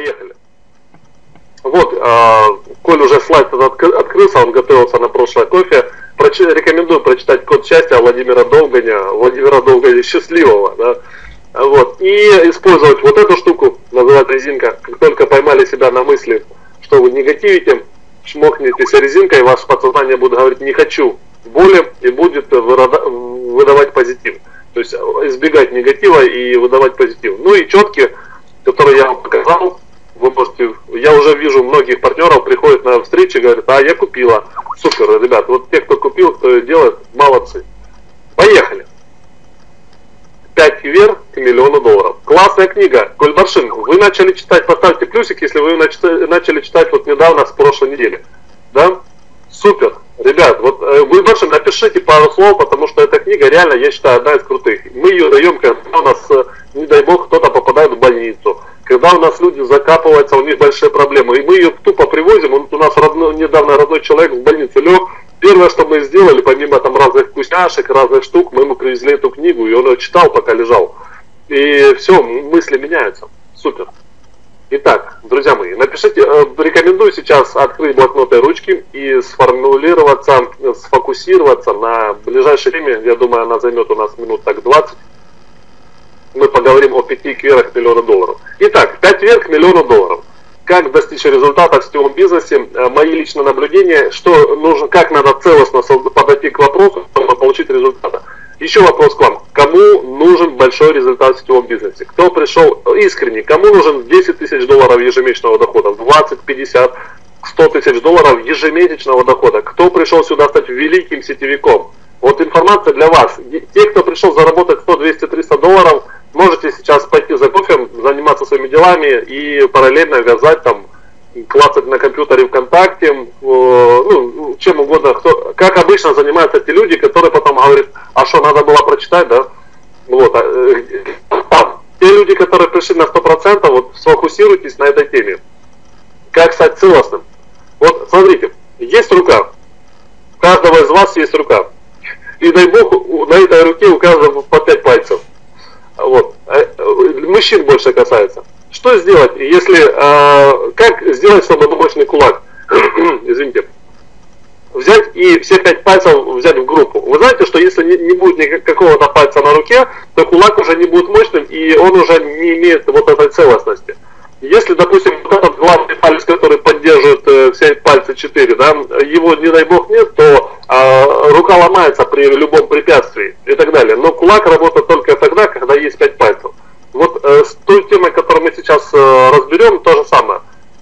Поехали. Вот, коль уже слайд открылся, он готовился на прошлое кофе. Рекомендую прочитать «Код счастья» Владимира Долганя счастливого. Да? Вот. И использовать вот эту штуку, называется резинка. Как только поймали себя на мысли, что вы негативите, чмокнетесь резинкой, и ваше подсознание будет говорить «не хочу» боли и будет выдавать позитив. То есть избегать негатива и выдавать позитив. Ну и четки, которые я вам показал, вы можете, я уже вижу многих партнеров приходят на встречи и говорят: а я купила. Супер, ребят, вот те, кто купил, кто делает, молодцы. Поехали. 5 вверх к $1 000 000. Классная книга. Гульбаршин, вы начали читать, поставьте плюсик, если вы начали читать вот недавно, с прошлой недели. Да? Супер. Ребят, вот Гульбаршин, напишите пару слов, потому что эта книга реально, я считаю, одна из крутых. Мы ее даем, когда у нас, не дай бог, кто-то попадает в больницу. Когда у нас люди закапываются, у них большие проблемы. И мы ее тупо привозим. У нас недавно родной человек в больнице лег. Первое, что мы сделали, помимо там разных вкусняшек, разных штук, мы ему привезли эту книгу, и он ее читал, пока лежал. И все, мысли меняются. Супер. Итак, друзья мои, напишите, рекомендую сейчас открыть блокноты и ручки и сформулироваться, сфокусироваться на ближайшее время. Я думаю, она займет у нас минут так 20. Мы поговорим о 5 вверх к $1 000 000. Итак, 5 вверх к $1 000 000. Как достичь результата в сетевом бизнесе? Мои личные наблюдения, что нужно, как надо целостно подойти к вопросу, чтобы получить результаты. Еще вопрос к вам. Кому нужен большой результат в сетевом бизнесе? Кто пришел искренне? Кому нужен $10 000 ежемесячного дохода? 20, 50, 100 тысяч долларов ежемесячного дохода? Кто пришел сюда стать великим сетевиком? Вот информация для вас. Те, кто пришел заработать 100, 200, 300 долларов, можете сейчас пойти за кофе, заниматься своими делами и параллельно вязать там, клацать на компьютере ВКонтакте, ну, чем угодно. Как обычно занимаются те люди, которые потом говорят: а что, надо было прочитать, да? Вот. Те люди, которые пришли на 100%, вот сфокусируйтесь на этой теме. Как стать целостным? Вот смотрите, есть рука. У каждого из вас есть рука. И дай бог, на этой руке у каждого по 5 пальцев. Вот. Мужчин больше касается. Что сделать, если, как сделать, чтобы мощный кулак? Извините. Взять и все 5 пальцев взять в группу. Вы знаете, что если не будет какого-то пальца на руке, то кулак уже не будет мощным, и он уже не имеет вот этой целостности. Если, допустим, вот этот главный палец, который поддерживает все пальцы 4, да, его, не дай бог, нет, то рука ломается при любом препятствии и так далее. Но кулак работает только тогда, когда есть 5 пальцев. Вот с той темой, которую мы сейчас разберем, то же самое.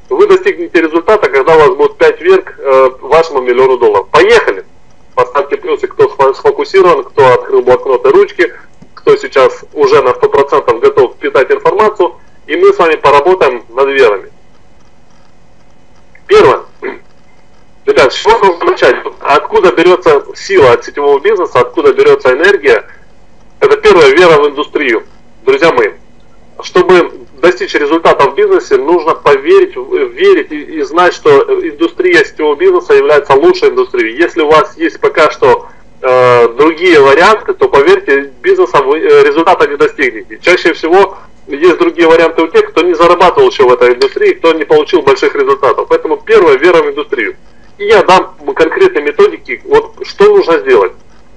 Вы достигнете результата, когда у вас будет 5 вверх вашему $1 000 000. Поехали! Поставьте плюсы, кто сфокусирован, кто открыл блокноты и ручки, кто сейчас уже на 100% готов впитать информацию. И мы с вами поработаем над верами. Первое. Ребят, с чего нужно начать? Откуда берется сила от сетевого бизнеса, откуда берется энергия? Это первое, вера в индустрию. Друзья мои, чтобы достичь результата в бизнесе, нужно поверить, верить и знать, что индустрия сетевого бизнеса является лучшей индустрией. Если у вас есть пока что другие варианты, то поверьте, результата не достигнете. Чаще всего есть другие варианты у тех, кто не зарабатывал еще в этой индустрии, кто не получил больших результатов. Поэтому первое, вера в индустрию. И я дам конкретные методики, вот что нужно сделать.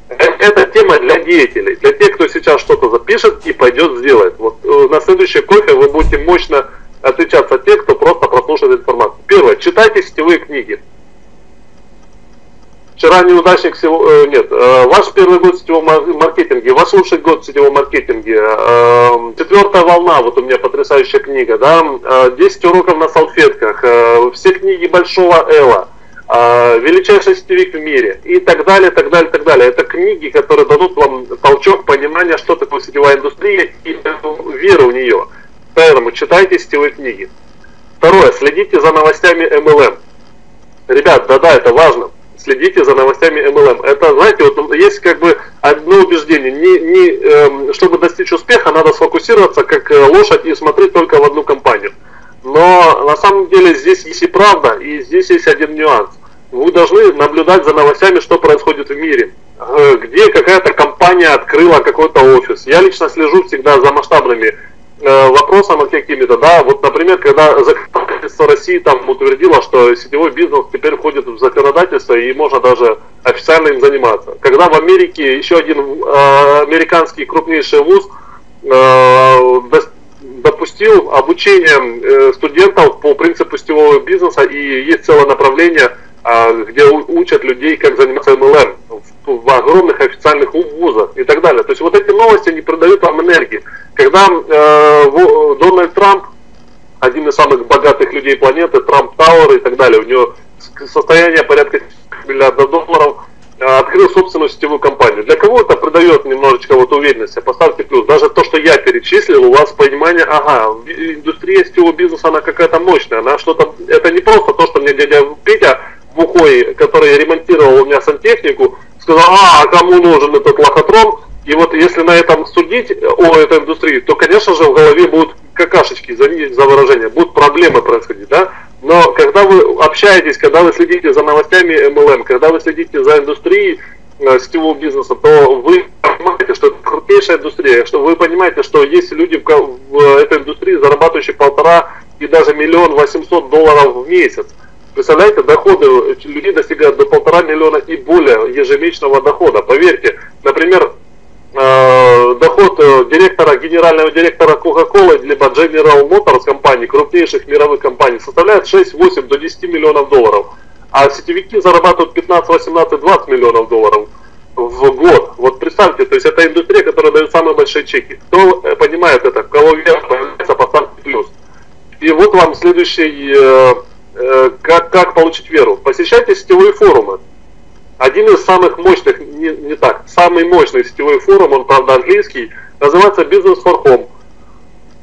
Это тема для деятелей, для тех, кто сейчас что-то запишет и пойдет сделать. Вот на следующей кофе вы будете мощно отличаться от тех, кто просто прослушает информацию. Первое, читайте сетевые книги. Вчера неудачник ваш первый год в сетевом маркетинге, ваш лучший год в сетевом маркетинге, 4-я волна, вот у меня потрясающая книга, да, 10 уроков на салфетках, все книги Большого Элла, величайший сетевик в мире и так далее, так далее, так далее. Это книги, которые дадут вам толчок понимания, что такое сетевая индустрия и веру в нее. Поэтому читайте сетевые книги. Второе, следите за новостями MLM. Ребят, да, это важно. Следите за новостями MLM. Это, знаете, вот есть как бы одно убеждение. Чтобы достичь успеха, надо сфокусироваться как лошадь и смотреть только в одну компанию. Но на самом деле здесь есть и правда, и здесь есть один нюанс. Вы должны наблюдать за новостями, что происходит в мире. Где какая-то компания открыла какой-то офис. Я лично слежу всегда за масштабными вопросам какими-то, да, вот, например, когда законодательство России там утвердило, что сетевой бизнес теперь входит в законодательство и можно даже официально им заниматься. Когда в Америке еще один американский крупнейший вуз допустил обучение студентов по принципу сетевого бизнеса, и есть целое направление, где учат людей, как заниматься MLM в огромных официальных вузах и так далее. То есть вот эти новости не придают вам энергии. Когда Дональд Трамп, один из самых богатых людей планеты, Трамп Тауэр и так далее, у него состояние порядка $миллиарда, открыл собственную сетевую компанию. Для кого это придает немножечко вот уверенности? Поставьте плюс. Даже то, что я перечислил, у вас понимание, ага, индустрия сетевого бизнеса, она какая-то мощная, она что-то, это не просто то, что мне дядя Петя Бухой, который ремонтировал у меня сантехнику, сказал, а кому нужен этот лохотрон? И вот если на этом судить о этой индустрии, то, конечно же, в голове будут какашечки, извините за выражение, будут проблемы происходить, да? Но когда вы общаетесь, когда вы следите за новостями MLM, когда вы следите за индустрией сетевого бизнеса, то вы понимаете, что это крупнейшая индустрия, что вы понимаете, что есть люди в этой индустрии, зарабатывающие 1,5 и даже $1 800 000 в месяц. Представляете, доходы людей достигают до 1,5 миллиона и более ежемесячного дохода. Поверьте, например, доход генерального директора Coca-Cola либо General Motors компаний, крупнейших мировых компаний, составляет 6, 8 до 10 миллионов долларов. А сетевики зарабатывают 15, 18, 20 миллионов долларов в год. Вот представьте, то есть это индустрия, которая дает самые большие чеки. Кто понимает это, в кого вера появляется, поставьте плюс. И вот вам следующий, как получить веру. Посещайте сетевые форумы. Один из самых мощных, не так, самый мощный сетевой форум, он, правда, английский, называется Business for Home.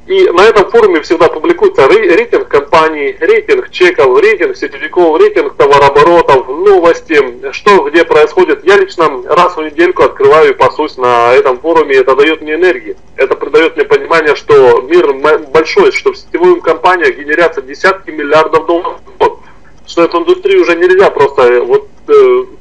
И на этом форуме всегда публикуется рейтинг компаний, рейтинг чеков, рейтинг сетевиков, рейтинг товарооборотов, новости, что где происходит. Я лично раз в недельку открываю и пасусь на этом форуме, это дает мне энергии. Это придает мне понимание, что мир большой, что в сетевых компаниях генерятся десятки миллиардов долларов в год. Что эту индустрию уже нельзя просто, вот,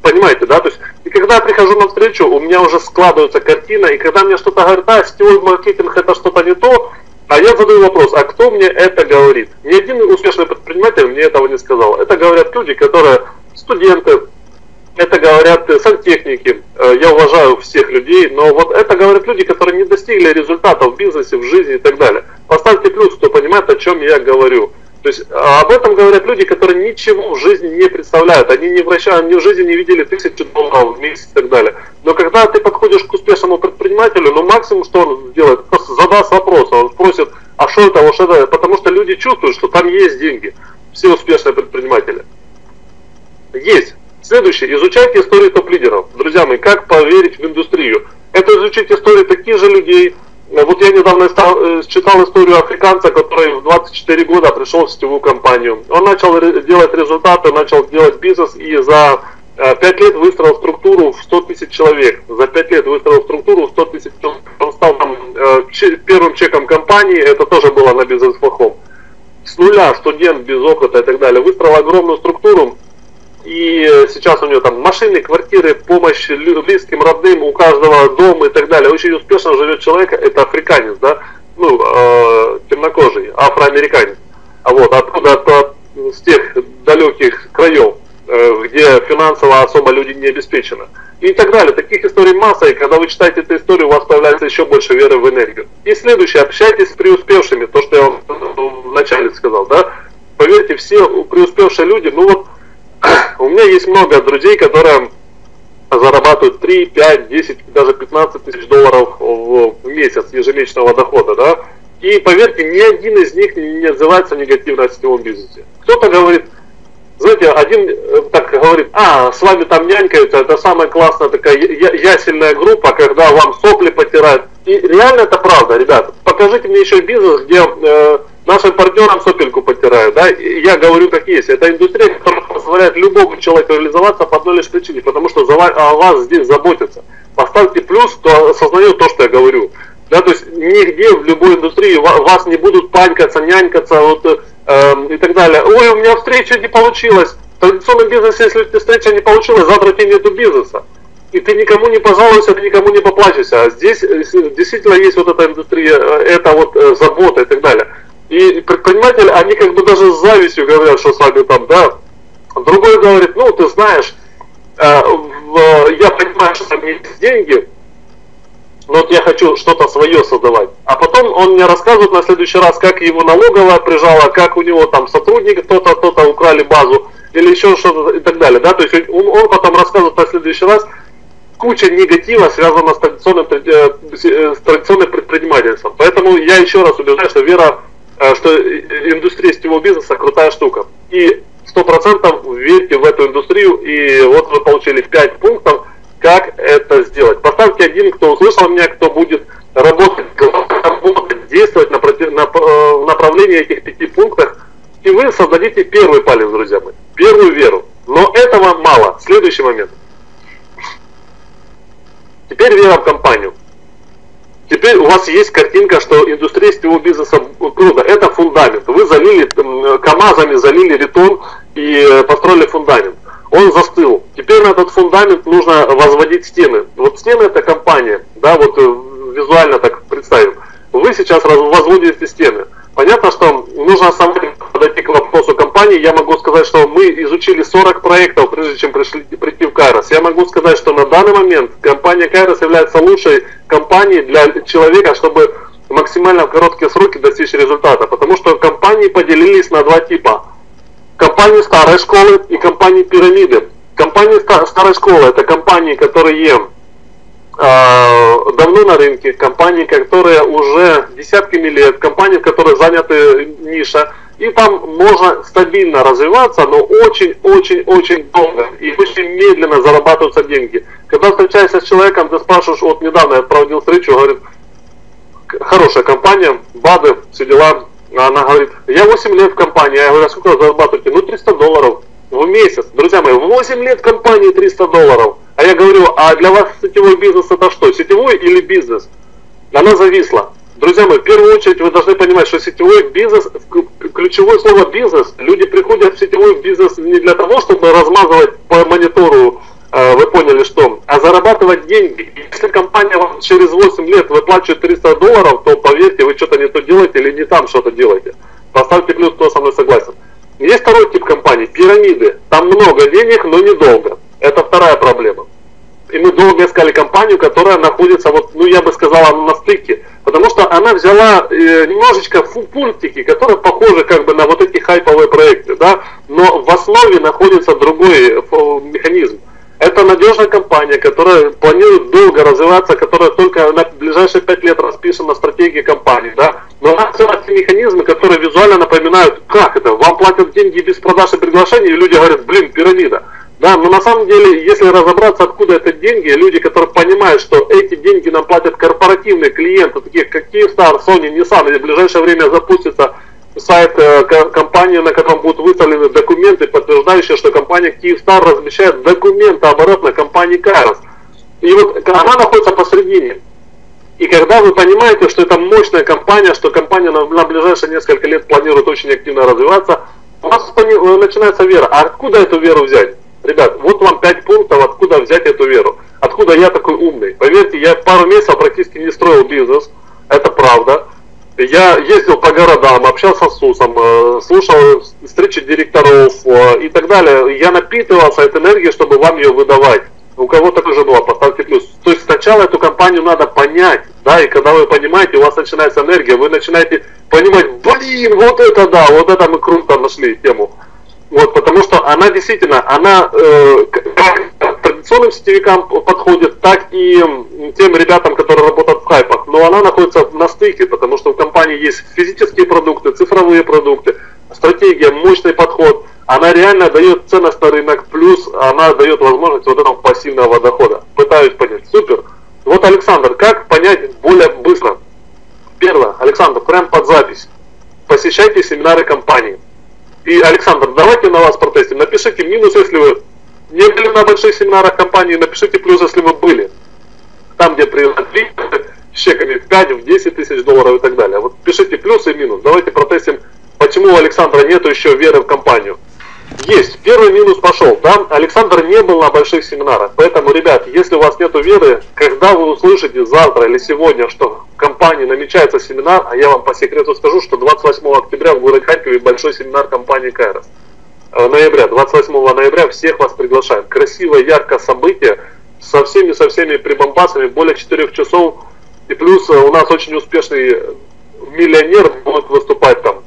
понимаете, да, то есть, и когда я прихожу на встречу, у меня уже складывается картина, и когда мне что-то говорят, сетевой маркетинг это что-то не то, а я задаю вопрос, а кто мне это говорит? Ни один успешный предприниматель мне этого не сказал. Это говорят люди, которые студенты, это говорят сантехники, я уважаю всех людей, но вот это говорят люди, которые не достигли результатов в бизнесе, в жизни и так далее. Поставьте плюс, кто понимает, о чем я говорю. То есть об этом говорят люди, которые ничего в жизни не представляют, они не вращают, они в жизни не видели $1000 в месяц и так далее. Но когда ты подходишь к успешному предпринимателю, ну максимум, что он сделает, просто задаст вопрос, он спросит, а что это, потому что люди чувствуют, что там есть деньги, все успешные предприниматели. Есть. Следующее, изучайте истории топ-лидеров. Друзья мои, как поверить в индустрию? Это изучить истории таких же людей. Вот я недавно читал историю африканца, который в 24 года пришел в сетевую компанию. Он начал делать результаты, начал делать бизнес и за 5 лет выстроил структуру в 100 тысяч человек. За 5 лет выстроил структуру в 100 тысяч человек. Он стал там, первым чеком компании, это тоже было на бизнес-фахом. С нуля, студент без опыта и так далее. Выстроил огромную структуру. И сейчас у него там машины, квартиры, помощь близким, родным, у каждого дом и так далее. Очень успешно живет человек, это африканец, да, ну, темнокожий, афроамериканец. А вот оттуда, с тех далеких краев, где финансово особо люди не обеспечены. И так далее. Таких историй масса, и когда вы читаете эту историю, у вас появляется еще больше веры в энергию. И следующее, общайтесь с преуспевшими, то, что я вам вначале сказал, да. Поверьте, все преуспевшие люди, ну вот, у меня есть много друзей, которые зарабатывают 3, 5, 10, даже 15 тысяч долларов в месяц ежемесячного дохода, да. И поверьте, ни один из них не отзывается негативно о сетевом бизнесе. Кто-то говорит, знаете, один так говорит, с вами там нянькаются, это самая классная такая ясельная группа, когда вам сопли потирают. И реально это правда, ребята. Покажите мне еще бизнес, где нашим партнерам сопельку потирают, да, и я говорю как есть. Это индустрия, которая позволяет любому человеку реализоваться по одной лишь причине, потому что о вас здесь заботятся. Поставьте плюс, кто осознает то, что я говорю. Да, то есть нигде в любой индустрии вас не будут панькаться, нянькаться вот, и так далее. Ой, у меня встреча не получилась. В традиционном бизнесе, если встреча не получилась, завтра тебе нету бизнеса. и ты никому не пожалуешься, ты никому не поплачешься. А здесь действительно есть вот эта индустрия, это вот забота и так далее. И предприниматели, они как бы даже с завистью говорят, что с вами там, да. Другой говорит, ну, ты знаешь, я понимаю, что там есть деньги, но вот я хочу что-то свое создавать. А потом он мне рассказывает на следующий раз, как его налоговая прижала, как у него там сотрудники кто-то украли базу, или еще что-то и так далее. Да? То есть он потом рассказывает на следующий раз куча негатива, связана с традиционным предпринимательством. Поэтому я еще раз убеждаю, что что индустрия сетевого бизнеса крутая штука. И 100% верьте в эту индустрию, и вот вы получили 5 пунктов, как это сделать. Поставьте один, кто услышал меня, кто будет работать, действовать в направлении этих 5 пунктов, и вы создадите первый палец, друзья мои, первую веру. Но этого мало. Следующий момент. Теперь вера в компанию. Теперь у вас есть картинка, что индустрия сетевого бизнеса круто. Это фундамент. Вы залили, КАМАЗами залили бетон и построили фундамент. Он застыл. Теперь на этот фундамент нужно возводить стены. Вот стены — это компания. Да, вот визуально так представим. Вы сейчас возводите стены. Понятно, что нужно самому подойти к вопросу компании. Я могу сказать, что мы изучили 40 проектов, прежде чем прийти в Кайрос. Я могу сказать, что на данный момент компания Кайрос является лучшей компанией для человека, чтобы максимально в короткие сроки достичь результата. Потому что компании поделились на 2 типа. Компании старой школы и компании пирамиды. Компании старой школы — это компании, которые давно на рынке, компании, которые уже десятками лет, компании, в которых заняты ниша, и там можно стабильно развиваться, но очень-очень-очень долго и очень медленно зарабатываются деньги. Когда встречаешься с человеком, ты спрашиваешь, вот недавно я проводил встречу, говорит, хорошая компания, БАДы, все дела. Она говорит, я 8 лет в компании. Я говорю, а сколько вы зарабатываете? Ну, $300 в месяц. Друзья мои, 8 лет в компании $300. А я говорю, а для вас сетевой бизнес это что? Сетевой или бизнес? Она зависла. Друзья мои, в первую очередь вы должны понимать, что сетевой бизнес, ключевое слово бизнес, люди приходят в сетевой бизнес не для того, чтобы размазывать по монитору, вы поняли что, а зарабатывать деньги. Если компания вам через 8 лет выплачивает $300, то поверьте, вы что-то не то делаете или не там что-то делаете. Поставьте плюс, кто со мной согласен. Есть второй тип компаний, пирамиды. Там много денег, но недолго. Это вторая проблема. И мы долго искали компанию, которая находится, вот, ну я бы сказал, на стыке. Потому что она взяла немножечко пунктики, которые похожи как бы на вот эти хайповые проекты, да, но в основе находится другой механизм. Это надежная компания, которая планирует долго развиваться, которая только на ближайшие 5 лет расписана в стратегии компании, да. Но она целая механизмы, которые визуально напоминают, как это, вам платят деньги без продаж и приглашений, и люди говорят, блин, пирамида. Да, но на самом деле, если разобраться, откуда это деньги, люди, которые понимают, что эти деньги нам платят корпоративные клиенты, такие как Kyivstar, Sony, Nissan, и в ближайшее время запустится сайт компании, на котором будут выставлены документы, подтверждающие, что компания Kyivstar размещает документы оборотной компании Kairos. И вот она находится посредине. И когда вы понимаете, что это мощная компания, что компания на ближайшие несколько лет планирует очень активно развиваться, у вас начинается вера. А откуда эту веру взять? Ребят, вот вам 5 пунктов, откуда взять эту веру. Откуда я такой умный. Поверьте, я пару месяцев практически не строил бизнес. Это правда. Я ездил по городам, общался с СУСом, слушал встречи директоров и так далее. Я напитывался этой энергией, чтобы вам ее выдавать. У кого-то тоже было, поставьте плюс. То есть сначала эту компанию надо понять, да, и когда вы понимаете, у вас начинается энергия, вы начинаете понимать, блин, вот это да, вот это мы круто нашли тему. Вот, потому что она действительно, она как традиционным сетевикам подходит, так и тем ребятам, которые работают в хайпах. Но она находится на стыке, потому что в компании есть физические продукты, цифровые продукты, стратегия, мощный подход. Она реально дает ценность на рынок, плюс она дает возможность вот этого пассивного дохода. Пытаюсь понять. Супер. Вот, Александр, как понять более быстро? Первое, Александр, прям под запись. Посещайте семинары компании. И, Александр, давайте на вас протестим. Напишите минус, если вы не были на больших семинарах компании, напишите плюс, если вы были. Там, где при с чеками в 5, в 10 тысяч долларов и так далее. Вот пишите плюс и минус. Давайте протестим, почему у Александра нет еще веры в компанию. Есть. Первый минус пошел, да? Александр не был на больших семинарах. Поэтому, ребят, если у вас нет веры, когда вы услышите завтра или сегодня, что в компании намечается семинар, а я вам по секрету скажу, что 28 октября в городе Харькове большой семинар компании Кайрос. Ноября, 28 ноября всех вас приглашаем. Красивое, яркое событие со всеми прибамбасами, более 4 часов. И плюс у нас очень успешный миллионер будет выступать там.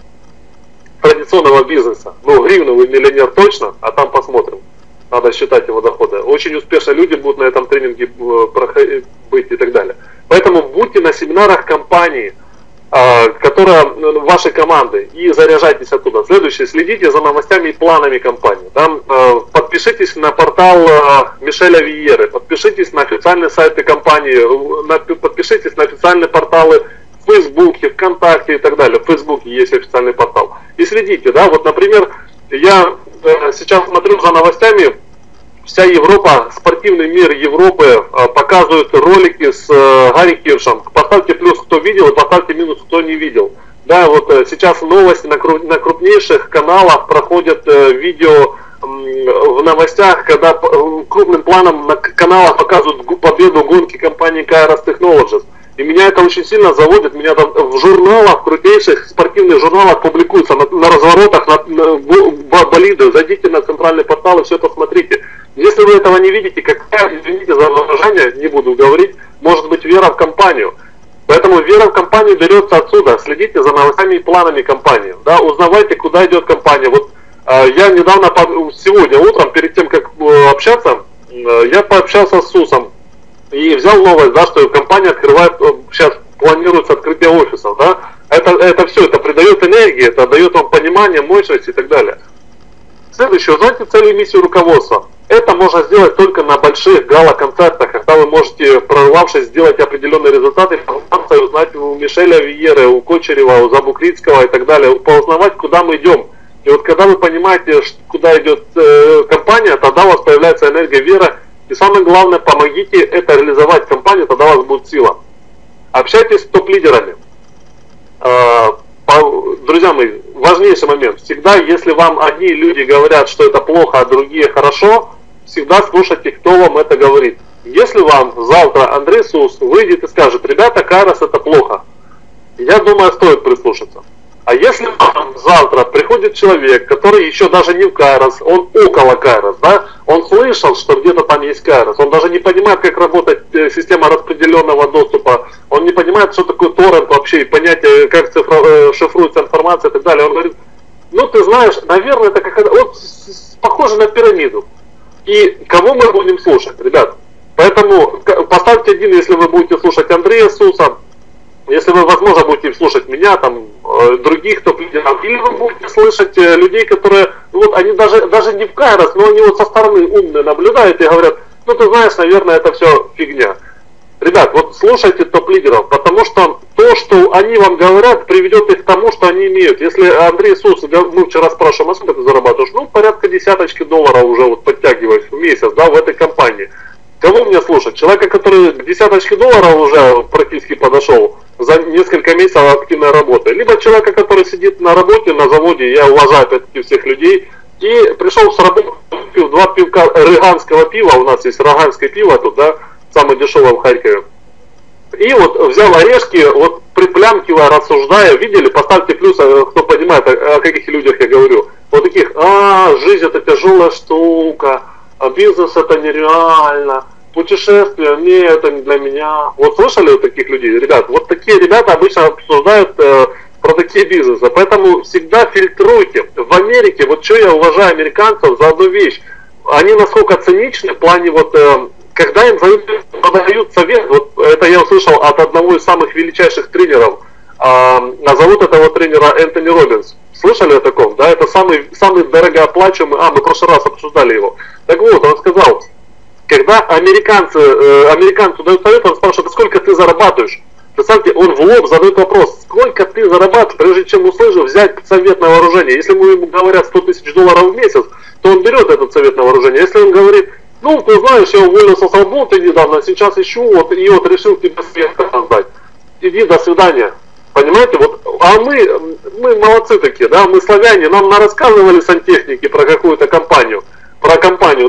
Традиционного бизнеса. Ну, гривновый миллионер точно, а там посмотрим. Надо считать его доходы. Очень успешные люди будут на этом тренинге быть и так далее. Поэтому будьте на семинарах компании, которая вашей команды, и заряжайтесь оттуда. Следующее, следите за новостями и планами компании. Там, подпишитесь на портал Мишеля Виеры, подпишитесь на официальные сайты компании, подпишитесь на официальные порталы в Фейсбуке, ВКонтакте и так далее. В Фейсбуке есть официальный портал. И следите, да, вот, например, я сейчас смотрю за новостями, вся Европа, спортивный мир Европы показывает ролики с Гарри Киршем. Поставьте плюс, кто видел, и поставьте минус, кто не видел. Да, вот сейчас новости на крупнейших каналах проходят видео в новостях, когда крупным планом на каналах показывают победу гонки компании Kairos Technologies. И меня это очень сильно заводит, меня там в журналах, крутейших спортивных журналах публикуются, на разворотах, на болиды. Зайдите на центральный портал и все посмотрите. Если вы этого не видите, какая, извините за выражение, не буду говорить, может быть вера в компанию. Поэтому вера в компанию берется отсюда. Следите за новостями и планами компании. Да, узнавайте, куда идет компания. Вот я недавно, сегодня утром, перед тем, как общаться, я пообщался с СУСом. И взял новость, да, что компания открывает, сейчас планируется открытие офисов, да. Это все, это придает энергии, это дает вам понимание, мощность и так далее. Следующее, узнайте цели и миссию руководства. Это можно сделать только на больших гала-концертах, когда вы можете, прорвавшись, сделать определенные результаты, узнать у Мишеля Виеры, у Кочерева, у Забукритского и так далее, поузнавать, куда мы идем. И вот когда вы понимаете, куда идет компания, тогда у вас появляется энергия, вера. И самое главное, помогите это реализовать в компании, тогда у вас будет сила. Общайтесь с топ-лидерами. Друзья мои, важнейший момент. Всегда, если вам одни люди говорят, что это плохо, а другие хорошо, всегда слушайте, кто вам это говорит. Если вам завтра Андрей Сус выйдет и скажет, ребята, Kairos это плохо, я думаю, стоит прислушаться. А если завтра приходит человек, который еще даже не в Kairos, он около Kairos, да, он слышал, что где-то там есть Kairos, он даже не понимает, как работает система распределенного доступа, он не понимает, что такое торрент вообще, и понятие, как шифруется информация и так далее. Он говорит, ну ты знаешь, наверное, это как вот похоже на пирамиду. И кого мы будем слушать, ребят? Поэтому поставьте один, если вы будете слушать Андрея Суса, если вы, возможно, будете слушать меня, там, других топ-лидеров, или вы будете слышать людей, которые, вот, они даже не в Kairos, но они вот со стороны умные наблюдают и говорят, ну, ты знаешь, наверное, это все фигня. Ребят, вот слушайте топ-лидеров, потому что то, что они вам говорят, приведет их к тому, что они имеют. Если Андрей Сус, мы вчера спрашиваем, а сколько ты зарабатываешь? Ну, порядка десяточки долларов уже вот подтягиваешь в месяц, да, в этой компании. Кого мне слушать? Человека, который к десяточке долларов уже практически подошел за несколько месяцев активной работы. Либо человека, который сидит на работе, на заводе, я уважаю опять-таки всех людей, и пришел с работы, пил 2 пивка рыганского пива, у нас есть роганское пиво тут, да, самое дешевое в Харькове. И вот взял орешки, вот приплянкивая, рассуждая, видели, поставьте плюс, кто понимает, о каких людях я говорю. Вот таких, жизнь это тяжелая штука, бизнес это нереально, путешествия, не, это не для меня. Вот слышали вот таких людей, ребят? Вот такие ребята обычно обсуждают про такие бизнесы. Поэтому всегда фильтруйте. В Америке, вот что я уважаю американцев за одну вещь, они насколько циничны в плане вот, когда им задают совет, вот это я услышал от одного из самых величайших тренеров, зовут этого тренера Энтони Робинс. Слышали о таком? Да, это самый дорогооплачиваемый, мы в прошлый раз обсуждали его. Так вот, он сказал, когда американцу дают совет, он спрашивает, сколько ты зарабатываешь? Представьте, он в лоб задает вопрос, сколько ты зарабатываешь, прежде чем услышав взять совет на вооружение. Если ему говорят 100 тысяч долларов в месяц, то он берет этот совет на вооружение. Если он говорит, ну, ты знаешь, я уволился с работы недавно, сейчас ищу, вот, и вот решил тебе совет раздать. Иди, до свидания. Понимаете, вот, а мы молодцы такие, да, мы славяне, нам рассказывали сантехники про какую-то компанию,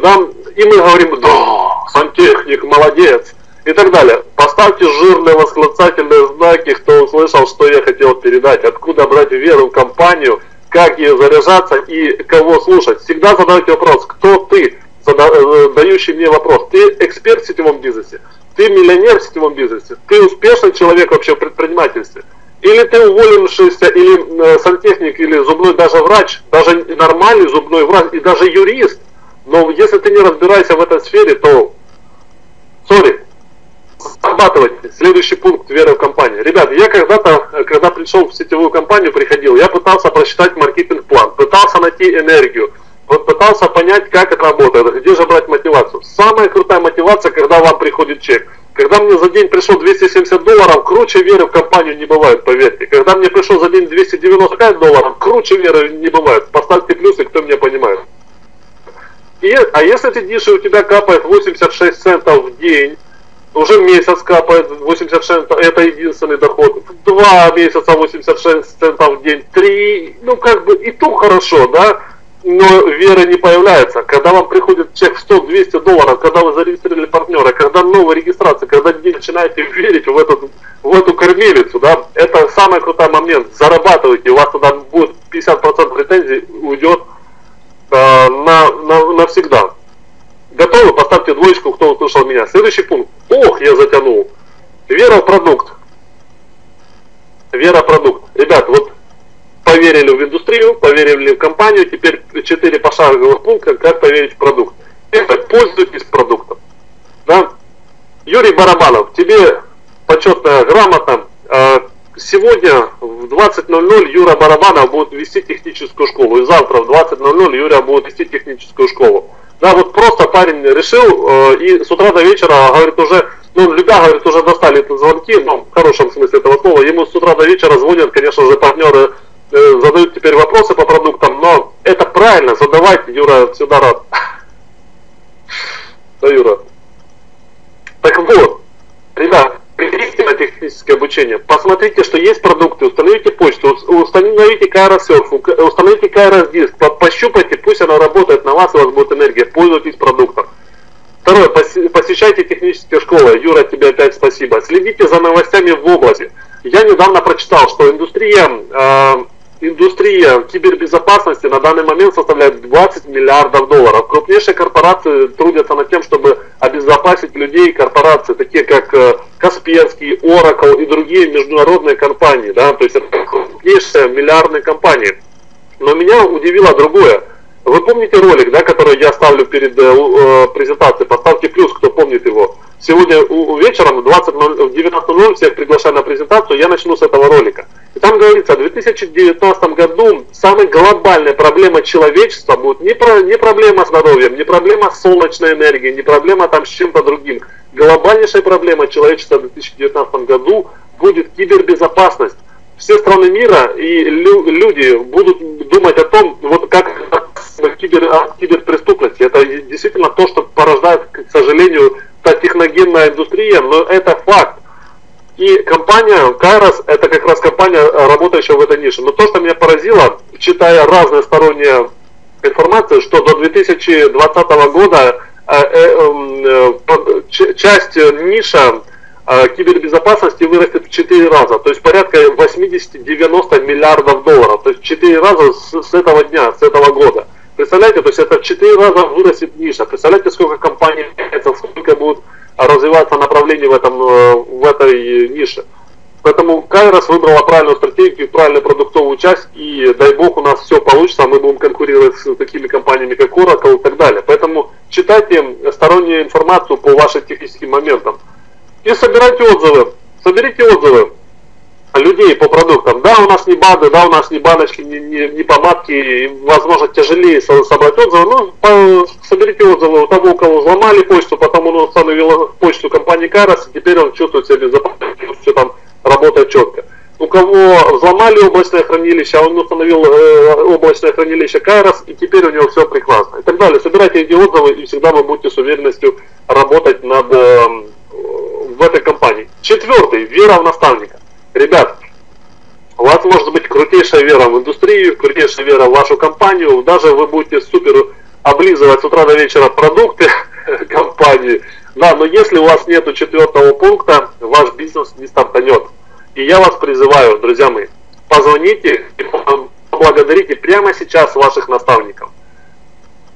да, и мы говорим, да, сантехник, молодец, и так далее. Поставьте жирные восклицательные знаки, кто услышал, что я хотел передать, откуда брать веру в компанию, как ей заряжаться и кого слушать. Всегда задавайте вопрос, кто ты, задающий мне вопрос. Ты эксперт в сетевом бизнесе, ты миллионер в сетевом бизнесе, ты успешный человек вообще в предпринимательстве. Или ты уволившийся, или сантехник, или зубной даже врач, даже нормальный зубной врач, и даже юрист. Но если ты не разбираешься в этой сфере, то, сори, зарабатывайте. Следующий пункт — вера в компанию. Ребят, я когда-то, когда пришел в сетевую компанию, приходил, я пытался просчитать маркетинг-план, пытался найти энергию, пытался понять, как это работает, где же брать мотивацию. Самая крутая мотивация, когда вам приходит чек. Когда мне за день пришло $270, круче веры в компанию не бывает, поверьте. Когда мне пришло за день $295, круче веры не бывает. Поставьте плюсы, кто меня понимает. А если ты сидишь и у тебя капает 86 центов в день, уже месяц капает 86 центов, это единственный доход. 2 месяца 86 центов в день, 3, ну как бы и то хорошо, да? Но веры не появляется. Когда вам приходит чек в $100-200, когда вы зарегистрировали партнера, когда новая регистрация, когда вы начинаете верить в эту кормилицу, да, это самый крутой момент. Зарабатывайте, у вас тогда будет 50% претензий уйдет навсегда. Готовы? Поставьте двоечку, кто услышал меня. Следующий пункт. Ох, я затянул. Вера в продукт. Вера в продукт. Ребят, вот поверили в индустрию, поверили в компанию, теперь 4 пошаговых пункта, как поверить в продукт. Это пользуйтесь продуктом. Да? Юрий Барабанов, тебе почетная грамота. Сегодня в 20:00 Юра Барабанов будет вести техническую школу. И завтра в 20:00 Юра будет вести техническую школу. Да, вот просто парень решил, и с утра до вечера, говорит, уже, ну, ребята, говорит, уже достали эти звонки, ну, в хорошем смысле этого слова, ему с утра до вечера звонят, конечно же, партнеры, задают теперь вопросы по продуктам, но это правильно, задавайте, Юра всегда рад. Да, Юра. Так вот, ребят, приходите на техническое обучение, посмотрите, что есть продукты, установите почту, установите Kairos Surf, установите Kairos диск, пощупайте, пусть она работает на вас, у вас будет энергия, пользуйтесь продуктом. Второе, посещайте технические школы. Юра, тебе опять спасибо. Следите за новостями в области. Я недавно прочитал, что индустрия кибербезопасности на данный момент составляет $20 миллиардов. Крупнейшие корпорации трудятся над тем, чтобы обезопасить людей, корпорации, такие как Касперский, Oracle и другие международные компании, да, то есть это крупнейшие миллиардные компании. Но меня удивило другое. Вы помните ролик, да, который я ставлю перед презентацией? Поставьте плюс, кто помнит его. Сегодня вечером в 19:00 всех приглашаю на презентацию, я начну с этого ролика. И там говорится, в 2019 году самой глобальной проблемой человечества будет не проблема здоровья, не проблема солнечной энергии, не проблема там с чем-то другим. Глобальнейшей проблемой человечества в 2019 году будет кибербезопасность. Все страны мира и люди будут думать о том, вот как киберпреступности. Это действительно то, что порождает, к сожалению, та техногенная индустрия, но это факт. И компания Kairos — это как раз компания, работающая в этой нише. Но то, что меня поразило, читая разные сторонние информации, что до 2020 года часть ниша кибербезопасности вырастет в 4 раза, то есть порядка 80-90 миллиардов долларов, то есть в 4 раза с этого дня, с этого года. Представляете, то есть это в 4 раза вырастет ниша. Представляете, сколько компаний, сколько будут развиваться направлений в этой нише. Поэтому Kairos выбрала правильную стратегию, правильную продуктовую часть, и дай бог у нас все получится, мы будем конкурировать с такими компаниями, как Oracle и так далее. Поэтому читайте стороннюю информацию по вашим техническим моментам. И собирайте отзывы. Соберите отзывы людей по продуктам. Да, у нас не БАДы, да, у нас не баночки, не помадки, возможно, тяжелее собрать отзывы, но соберите отзывы у того, у кого взломали почту, потом он установил почту компании Kairos, и теперь он чувствует себя безопасно, все там работает четко. У кого взломали облачное хранилище, он установил облачное хранилище Kairos, и теперь у него все прекрасно. И так далее. Собирайте эти отзывы, и всегда вы будете с уверенностью работать в этой компании. Четвертый. Вера в наставника. Ребят, У вас может быть крутейшая вера в индустрию, крутейшая вера в вашу компанию, даже вы будете супер облизывать с утра до вечера продукты компании, да, но если у вас нету четвертого пункта, ваш бизнес не стартанет. И я вас призываю, друзья мои, позвоните и поблагодарите прямо сейчас ваших наставников.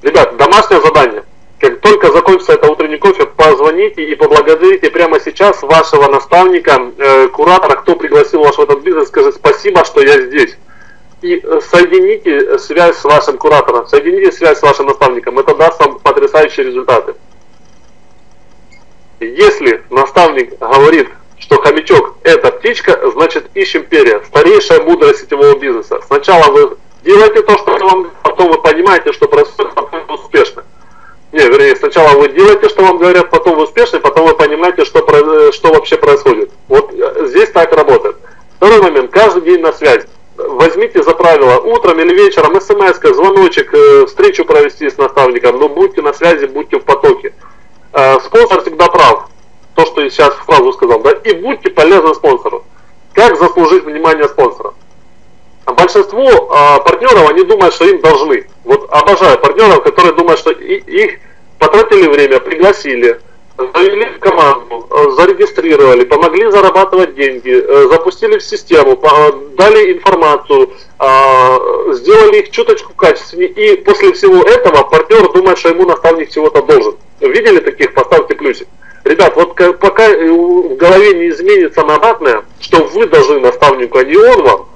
Ребят, домашнее задание. Как только закончится это утренний кофе, позвоните и поблагодарите прямо сейчас вашего наставника, куратора, кто пригласил вас в этот бизнес, скажите спасибо, что я здесь. И соедините связь с вашим куратором, соедините связь с вашим наставником. Это даст вам потрясающие результаты. Если наставник говорит, что хомячок это птичка, значит ищем перья. Старейшая мудрость сетевого бизнеса. Сначала вы делаете то, что вам, потом вы понимаете, что происходит, потом вы успешны. Не, вернее, сначала вы делаете, что вам говорят, потом вы успешны, потом вы понимаете, что вообще происходит. Вот здесь так работает. Второй момент. Каждый день на связи. Возьмите за правило утром или вечером смс-ка, звоночек, встречу провести с наставником, но будьте на связи, будьте в потоке. Спонсор всегда прав. То, что я сейчас фразу сказал, да, и будьте полезны спонсору. Как заслужить внимание спонсора? Большинство партнеров, они думают, что им должны. Вот обожаю партнеров, которые думают, что их потратили время, пригласили, завели в команду, зарегистрировали, помогли зарабатывать деньги, запустили в систему, дали информацию, сделали их чуточку качественнее. И после всего этого партнер думает, что ему наставник чего-то должен. Видели таких? Поставьте плюсик. Ребят, вот пока в голове не изменится на обратное, что вы должны наставнику, а не он вам,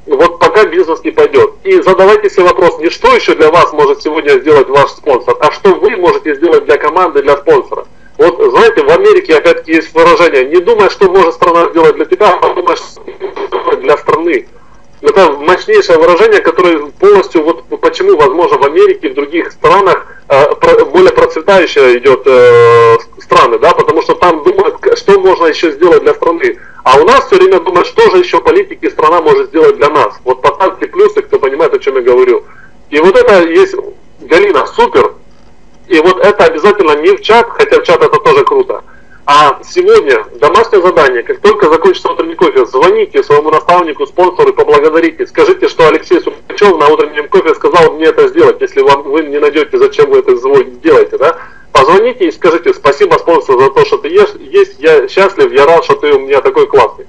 вот пока бизнес не пойдет. И задавайте себе вопрос, не что еще для вас может сегодня сделать ваш спонсор, а что вы можете сделать для команды, для спонсора. Вот знаете, в Америке опять-таки есть выражение, не думай, что может страна сделать для тебя, а думай, что для страны. Это мощнейшее выражение, которое полностью, вот почему, возможно, в Америке и в других странах более процветающая идет страны, да, потому что там думают, что можно еще сделать для страны. А у нас все время думают, что же еще политики страна может сделать для нас. Вот поставьте плюсы, кто понимает, о чем я говорю. И вот это есть, Галина, супер. И вот это обязательно не в чат, хотя в чат это тоже круто. А сегодня домашнее задание, как только закончится утренний кофе, звоните своему наставнику, спонсору и поблагодарите. Скажите, что Алексей Сукачев на утреннем кофе сказал мне это сделать, если вы не найдете, зачем вы это делаете, да? Позвоните и скажите спасибо, спонсор, за то, что ты есть, я счастлив, я рад, что ты у меня такой классный.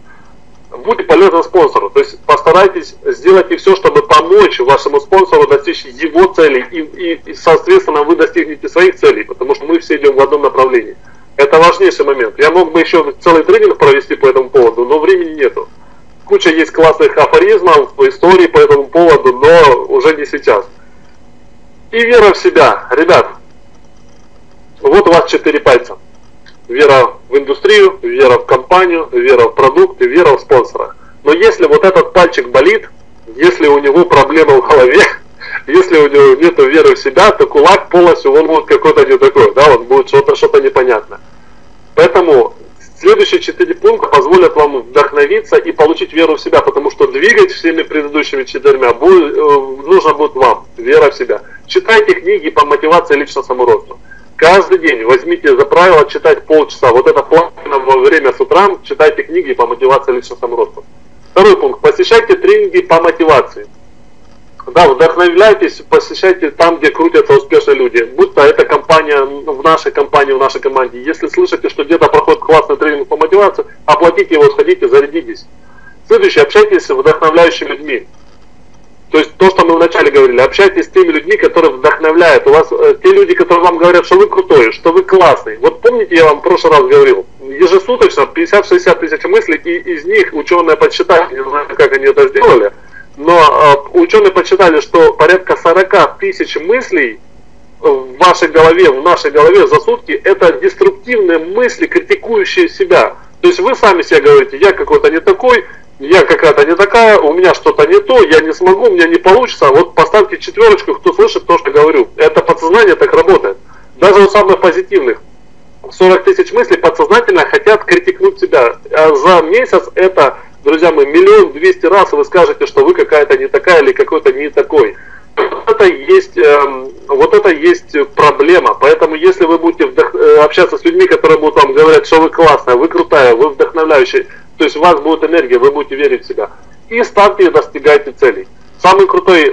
Будьте полезны спонсору, то есть постарайтесь, сделайте все, чтобы помочь вашему спонсору достичь его целей, и соответственно вы достигнете своих целей, потому что мы все идем в одном направлении. Это важнейший момент. Я мог бы еще целый тренинг провести по этому поводу, но времени нету. Куча есть классных афоризмов, историй по этому поводу, но уже не сейчас. И вера в себя. Ребят, вот у вас 4 пальца. Вера в индустрию, вера в компанию, вера в продукт и вера в спонсора. Но если вот этот пальчик болит, если у него проблемы в голове, если у него нет веры в себя, то кулак полностью, он будет какой-то не такой, да, он будет что-то непонятное. Поэтому следующие 4 пункта позволят вам вдохновиться и получить веру в себя, потому что двигать всеми предыдущими 4 нужно будет вам, вера в себя. Читайте книги по мотивации личностному росту. Каждый день возьмите за правило читать полчаса. Вот это плановое время с утра, читайте книги по мотивации личностному росту. Второй пункт. Посещайте тренинги по мотивации. Да, вдохновляйтесь, посещайте там, где крутятся успешные люди. Будь то это компания, в нашей компании, в нашей команде. Если слышите, что где-то проходит классный тренинг по мотивации, оплатите его, сходите, зарядитесь. Следующее, общайтесь с вдохновляющими людьми. То есть то, что мы вначале говорили, общайтесь с теми людьми, которые вдохновляют. У вас те люди, которые вам говорят, что вы крутой, что вы классный. Вот помните, я вам в прошлый раз говорил, ежесуточно 50-60 тысяч мыслей, и из них ученые подсчитали, не знаю, как они это сделали, но ученые подсчитали, что порядка 40 тысяч мыслей в вашей голове, в нашей голове за сутки, это деструктивные мысли, критикующие себя. То есть вы сами себе говорите, я какой-то не такой, я какая-то не такая, у меня что-то не то, я не смогу, у меня не получится. Вот поставьте 4, кто слышит то, что говорю. Это подсознание так работает. Даже у самых позитивных 40 тысяч мыслей подсознательно хотят критикнуть себя. А за месяц это, друзья мои, 1 200 000 раз вы скажете, что вы какая-то не такая или какой-то не такой. Вот это есть проблема. Поэтому если вы будете общаться с людьми, которые будут вам говорить, что вы классная, вы крутая, вы вдохновляющая, то есть у вас будет энергия, вы будете верить в себя. и ставьте и достигайте целей. Самый крутой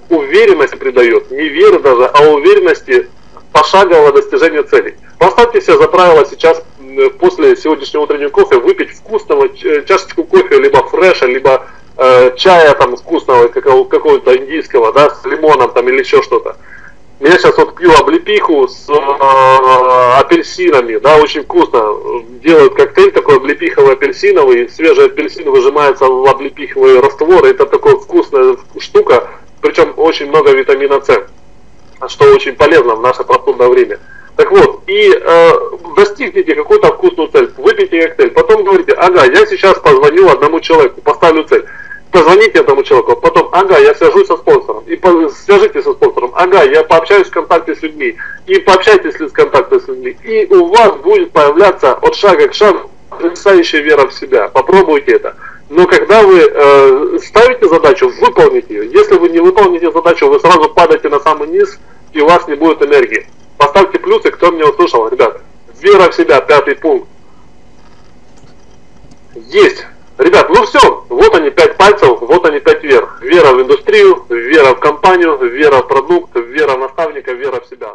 уверенности придает, не веры даже, а уверенности пошагового достижения целей. Поставьте себе за правило сейчас, после сегодняшнего утреннего кофе, выпить вкусного чашечку кофе, либо фреша, либо чая там вкусного, какого-то индийского, да, с лимоном там или еще что-то. Я сейчас вот пью облепиху с апельсинами, да, очень вкусно. Делают коктейль такой облепиховый апельсиновый, свежий апельсин выжимается в облепиховый раствор, это такая вкусная штука, причем очень много витамина С, что очень полезно в наше простудное время. Так вот, и достигните какую-то вкусную цель, выпейте коктейль, потом говорите, ага, я сейчас позвоню одному человеку, поставлю цель. Позвоните этому человеку, потом, ага, я свяжусь со спонсором, и свяжитесь со спонсором, ага, я пообщаюсь в контакте с людьми, и пообщайтесь в контакте с людьми, и у вас будет появляться от шага к шагу потрясающая вера в себя, попробуйте это. Но когда вы ставите задачу, выполните ее. Если вы не выполните задачу, вы сразу падаете на самый низ, и у вас не будет энергии. Поставьте плюсы, кто меня услышал, ребята. Вера в себя, 5-й пункт. Есть. Ребят, ну все, вот они 5 пальцев, вот они 5 вер. Вера в индустрию, вера в компанию, вера в продукт, вера в наставника, вера в себя.